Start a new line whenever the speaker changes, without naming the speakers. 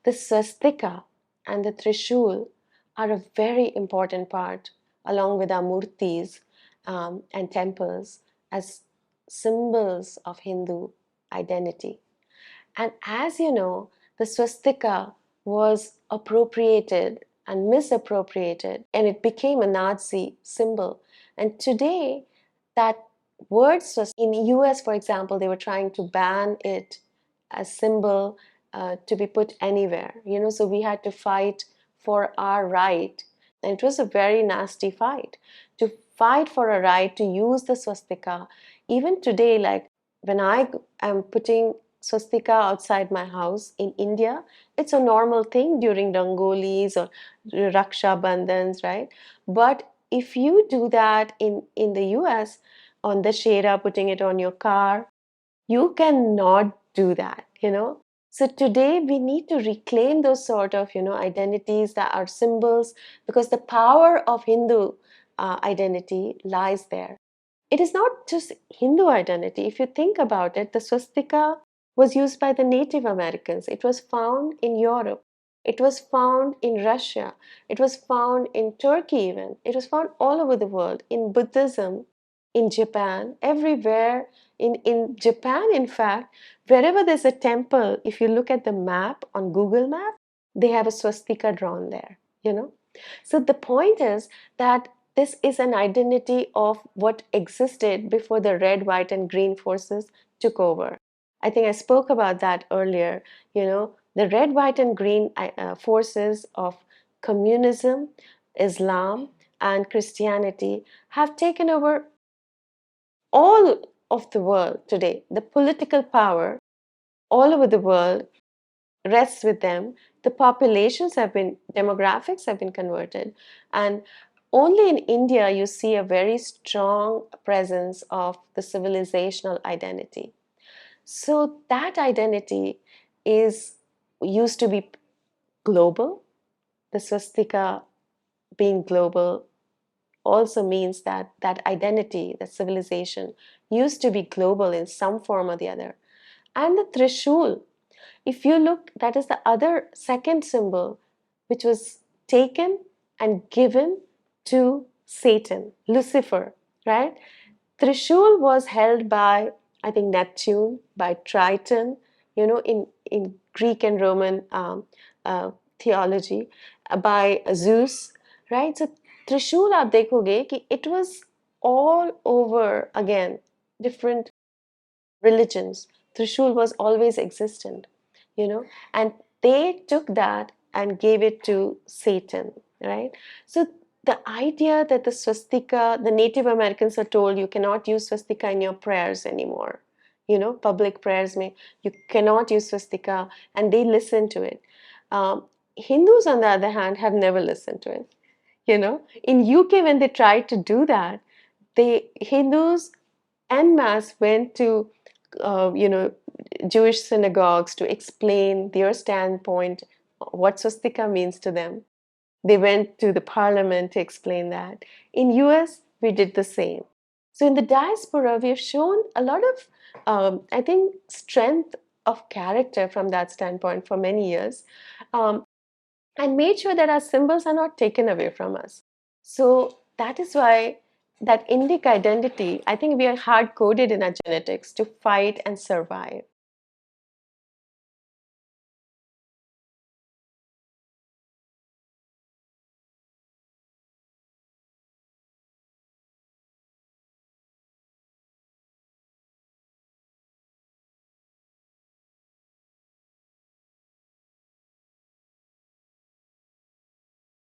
the swastika and the trishul are a very important part, along with our murtis and temples, as symbols of Hindu identity. And as you know, the swastika was appropriated and misappropriated, and it became a Nazi symbol. And today, that word swastika, in US, for example, they were trying to ban it as symbol to be put anywhere. So we had to fight for our right, and it was a very nasty fight to fight for a right to use the swastika. Even today, like when I am putting swastika outside my house in India, it's a normal thing during Rangolis or Raksha Bandhans, right? But if you do that in the US, on the Shera, putting it on your car, you cannot do that. So today we need to reclaim those sort of, identities that are symbols, because the power of Hindu identity lies there. It is not just Hindu identity. If you think about it, the swastika was used by the Native Americans. It was found in Europe. It was found in Russia. It was found in Turkey even. It was found all over the world, in Buddhism, in Japan, everywhere. In Japan, in fact, wherever there's a temple, if you look at the map on Google Map, they have a swastika drawn there. So the point is that this is an identity of what existed before the red, white, and green forces took over. I think I spoke about that earlier. The red, white, and green forces of communism, Islam, and Christianity have taken over all of the world today. The political power all over the world rests with them. The demographics have been converted. And only in India you see a very strong presence of the civilizational identity. So that identity is used to be global. The swastika being global also means that that identity, that civilization, used to be global in some form or the other. And the Trishul, if you look, that is the other second symbol which was taken and given to Satan, Lucifer, right? Trishul was held by, I think, Neptune, by Triton, in Greek and Roman theology, by Zeus, right? So Trishul, aap dekhoge ki it was all over, again, different religions. Trishul was always existent, and they took that and gave it to Satan, right? So the idea that the swastika, the Native Americans are told you cannot use swastika in your prayers anymore. Public prayers, you cannot use swastika, and they listen to it. Hindus, on the other hand, have never listened to it. In UK, when they tried to do that, Hindus en masse went to Jewish synagogues to explain their standpoint, what swastika means to them. They went to the parliament to explain that. In US, we did the same. So in the diaspora, we have shown a lot of, I think, strength of character from that standpoint for many years, and made sure that our symbols are not taken away from us. So that is why that Indic identity, I think we are hard coded in our genetics to fight and survive.